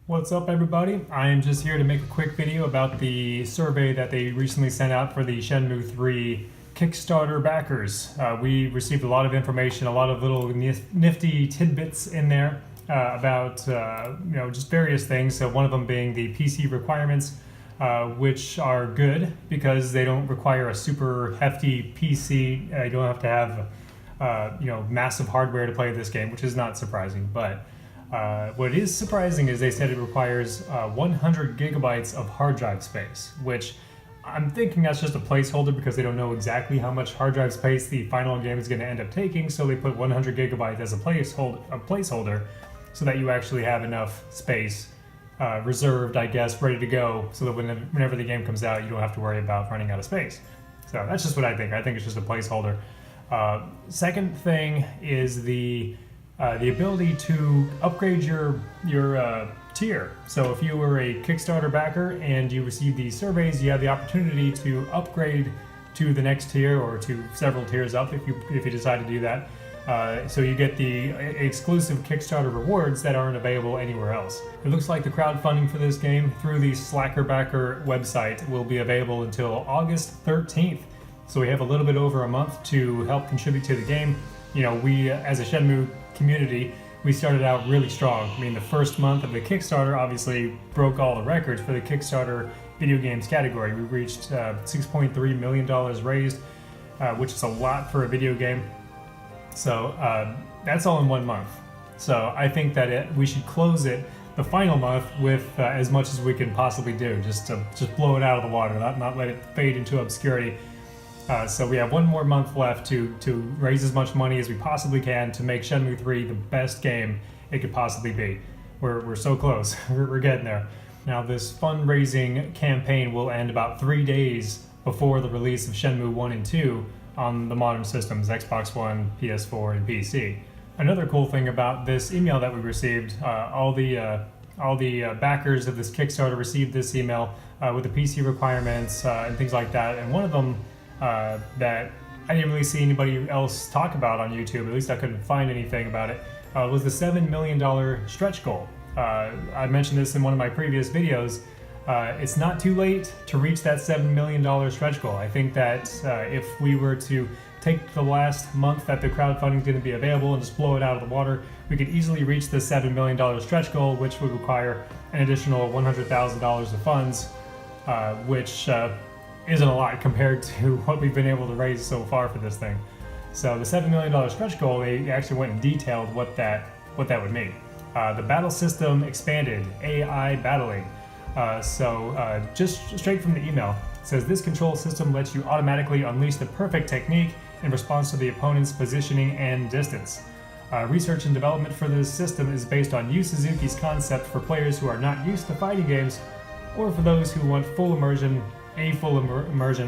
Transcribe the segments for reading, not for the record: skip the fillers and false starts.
What's up, everybody? I am just here to make a quick video about the survey that they recently sent out for the Shenmue 3 Kickstarter backers. We received a lot of information, a lot of little nifty tidbits in there about just various things. So one of them being the PC requirements, which are good because they don't require a super hefty PC. You don't have to have massive hardware to play this game, which is not surprising, but what is surprising is they said it requires 100 gigabytes of hard drive space, which I'm thinking that's just a placeholder because they don't know exactly how much hard drive space the final game is going to end up taking, so they put 100 gigabytes as a placeholder so that you actually have enough space reserved, I guess, ready to go, so that whenever the game comes out, you don't have to worry about running out of space. So that's just what I think. I think it's just a placeholder. Second thing is the ability to upgrade your tier. So if you were a Kickstarter backer and you received these surveys, you have the opportunity to upgrade to the next tier or to several tiers up if you decide to do that. So you get the exclusive Kickstarter rewards that aren't available anywhere else. It looks like the crowdfunding for this game through the Slacker backer website will be available until August 13th. So we have a little bit over a month to help contribute to the game. You know, we as a Shenmue community, we started out really strong. I mean, the first month of the Kickstarter obviously broke all the records for the Kickstarter video games category. We reached $6.3 million raised, which is a lot for a video game. So that's all in 1 month. So I think that we should close it the final month with as much as we can possibly do, just blow it out of the water, not let it fade into obscurity. So we have 1 more month left to raise as much money as we possibly can to make Shenmue 3 the best game it could possibly be. We're so close. We're getting there. Now, this fundraising campaign will end about 3 days before the release of Shenmue 1 and 2 on the modern systems, Xbox One, PS4, and PC. Another cool thing about this email that we received, all the backers of this Kickstarter received this email with the PC requirements and things like that, and one of them that I didn't really see anybody else talk about on YouTube, at least I couldn't find anything about it, was the $7 million stretch goal. I mentioned this in one of my previous videos. It's not too late to reach that $7 million stretch goal. I think that if we were to take the last month that the crowdfunding is going to be available and just blow it out of the water, we could easily reach the $7 million stretch goal, which would require an additional $100,000 of funds, which isn't a lot compared to what we've been able to raise so far for this thing. So the $7 million stretch goal, they actually went and detailed what that would mean. The battle system expanded, AI battling. Just straight from the email, it says this control system lets you automatically unleash the perfect technique in response to the opponent's positioning and distance. Research and development for this system is based on Yu Suzuki's concept for players who are not used to fighting games or for those who want full immersion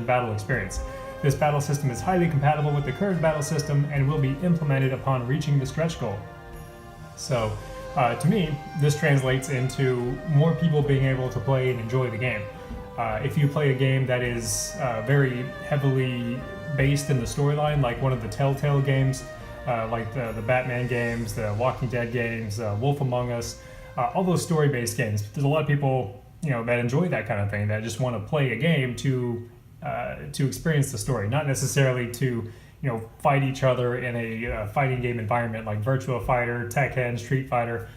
battle experience. This battle system is highly compatible with the current battle system and will be implemented upon reaching the stretch goal. So, to me, this translates into more people being able to play and enjoy the game. If you play a game that is very heavily based in the storyline, like one of the Telltale games, like the Batman games, the Walking Dead games, Wolf Among Us, all those story-based games, there's a lot of people that enjoy that kind of thing, that just want to play a game to experience the story, not necessarily to fight each other in a fighting game environment like Virtua Fighter, Tekken, Street Fighter.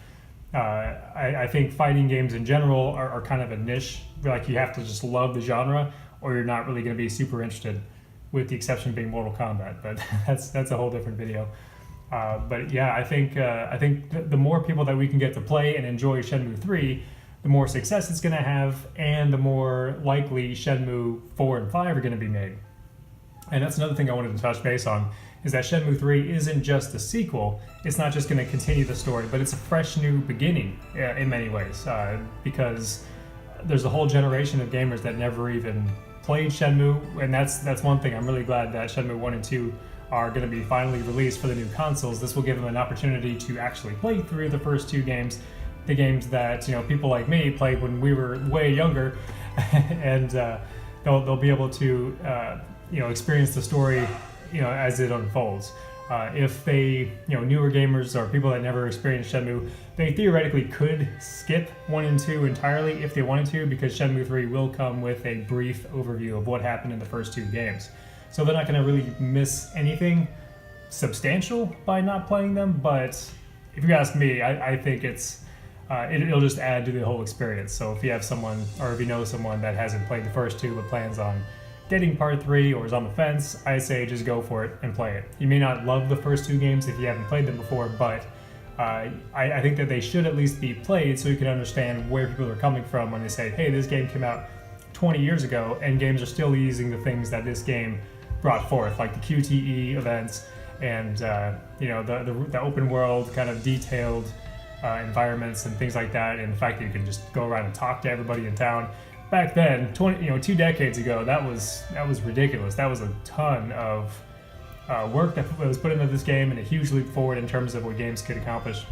I think fighting games in general are kind of a niche. Like, you have to just love the genre, or you're not really going to be super interested, with the exception being Mortal Kombat. But that's a whole different video. But yeah, I think the more people that we can get to play and enjoy Shenmue 3, the more success it's going to have, and the more likely Shenmue 4 and 5 are going to be made. And that's another thing I wanted to touch base on, is that Shenmue 3 isn't just a sequel. It's not just going to continue the story, but it's a fresh new beginning in many ways, because there's a whole generation of gamers that never even played Shenmue, and that's one thing. I'm really glad that Shenmue 1 and 2 are going to be finally released for the new consoles. This will give them an opportunity to actually play through the first 2 games, the games that people like me played when we were way younger, and they'll be able to experience the story as it unfolds. If they, newer gamers or people that never experienced Shenmue, they theoretically could skip 1 and 2 entirely if they wanted to, because Shenmue 3 will come with a brief overview of what happened in the first 2 games. So they're not going to really miss anything substantial by not playing them, but if you ask me, I think it'll just add to the whole experience. So if you have someone, or if you know someone that hasn't played the first 2 but plans on getting part 3 or is on the fence, I say just go for it and play it. You may not love the first 2 games if you haven't played them before, but I think that they should at least be played so you can understand where people are coming from when they say, hey, this game came out 20 years ago and games are still using the things that this game brought forth, like the QTE events and the open world kind of detailed environments and things like that, and the fact that you can just go around and talk to everybody in town. Back then, 2 decades ago, that was ridiculous. That was a ton of work that was put into this game, and a huge leap forward in terms of what games could accomplish.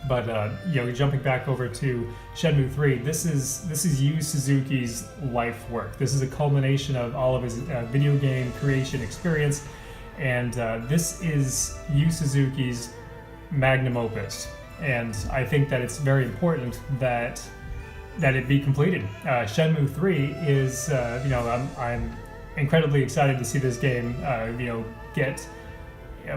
But jumping back over to Shenmue 3, this is Yu Suzuki's life work. This is a culmination of all of his video game creation experience, and this is Yu Suzuki's magnum opus. And I think that it's very important that it be completed. Shenmue 3 is, I'm incredibly excited to see this game, get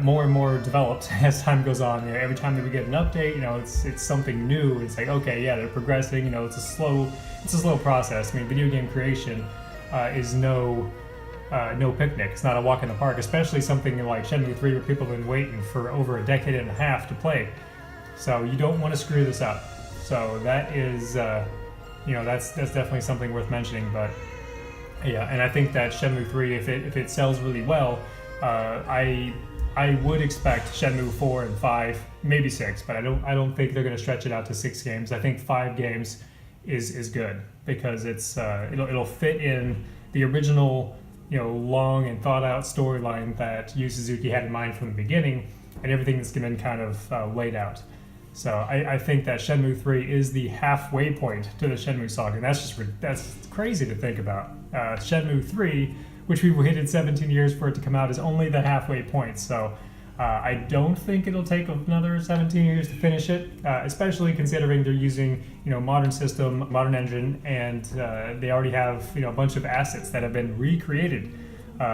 more and more developed as time goes on. Every time that we get an update, it's something new. It's like, okay, yeah, they're progressing. It's a slow process. I mean, video game creation is no picnic. It's not a walk in the park, especially something like Shenmue 3 where people have been waiting for over a decade and a half to play. So you don't want to screw this up. So that is, that's definitely something worth mentioning. But yeah, and I think that Shenmue 3, if it sells really well, I would expect Shenmue 4 and 5, maybe 6, but I don't think they're going to stretch it out to 6 games. I think 5 games is good, because it'll fit in the original long and thought out storyline that Yu Suzuki had in mind from the beginning, and everything that's been kind of laid out. So I think that Shenmue 3 is the halfway point to the Shenmue saga, and that's crazy to think about. Shenmue 3, which we waited 17 years for it to come out, is only the halfway point. So I don't think it'll take another 17 years to finish it, especially considering they're using modern system, modern engine, and they already have a bunch of assets that have been recreated.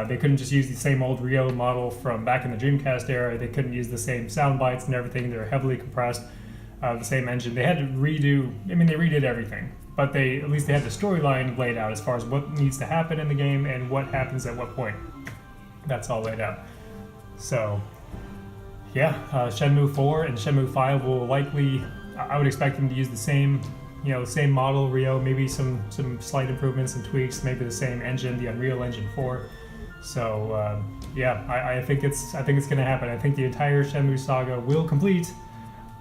They couldn't just use the same old Rio model from back in the Dreamcast era. They couldn't use the same sound bites and everything. They're heavily compressed. The same engine. They had to redo. I mean, they redid everything, but at least they had the storyline laid out as far as what needs to happen in the game and what happens at what point. That's all laid out. So, yeah, Shenmue 4 and Shenmue 5 will likely. I would expect them to use the same model Rio, maybe some slight improvements and tweaks, maybe the same engine, the Unreal Engine 4. So yeah, I think it's going to happen. I think the entire Shenmue saga will complete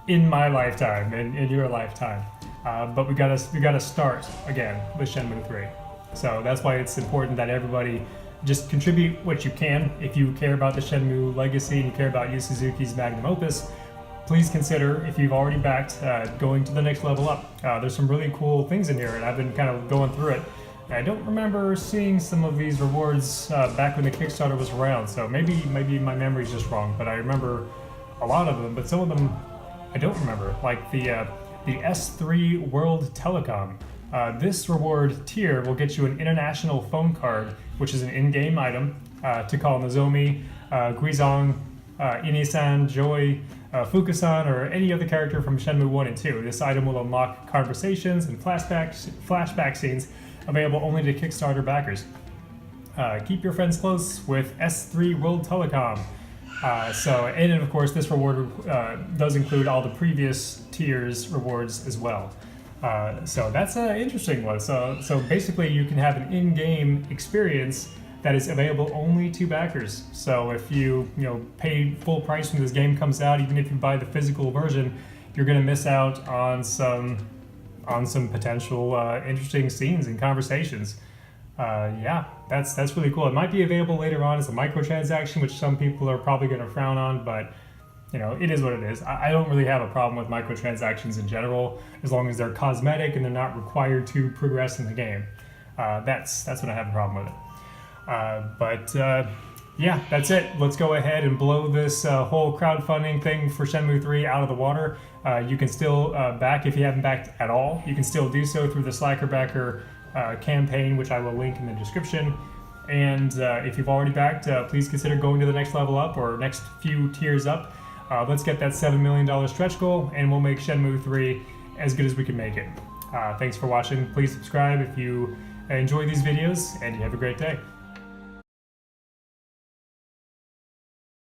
in my lifetime and in your lifetime. But we gotta start again with Shenmue 3. So that's why it's important that everybody just contribute what you can. If you care about the Shenmue legacy and you care about Yu Suzuki's magnum opus, please consider, if you've already backed, going to the next level up. There's some really cool things in here, and I've been kind of going through it. I don't remember seeing some of these rewards back when the Kickstarter was around, so maybe my memory's just wrong, but I remember a lot of them, but some of them I don't remember, like the S3 World Telecom. This reward tier will get you an international phone card, which is an in-game item, to call Nozomi, Guizhong, Inisan, Joy, Fukusan, or any other character from Shenmue 1 and 2. This item will unlock conversations and flashback scenes available only to Kickstarter backers. Keep your friends close with S3 World Telecom. And of course, this reward does include all the previous tiers rewards as well. So that's an interesting one. So basically, you can have an in-game experience that is available only to backers. So if you pay full price when this game comes out, even if you buy the physical version, you're going to miss out on some potential interesting scenes and conversations. Yeah, that's really cool. It might be available later on as a microtransaction, which some people are probably going to frown on, but it is what it is. I don't really have a problem with microtransactions in general, as long as they're cosmetic and they're not required to progress in the game. That's when I have a problem with it. But yeah, that's it. Let's go ahead and blow this whole crowdfunding thing for Shenmue 3 out of the water. You can still back if you haven't backed at all. You can still do so through the Slacker Backer campaign, which I will link in the description. And if you've already backed, please consider going to the next level up or next few tiers up. Let's get that $7 million stretch goal, and we'll make Shenmue 3 as good as we can make it. Thanks for watching. Please subscribe if you enjoy these videos, and you have a great day.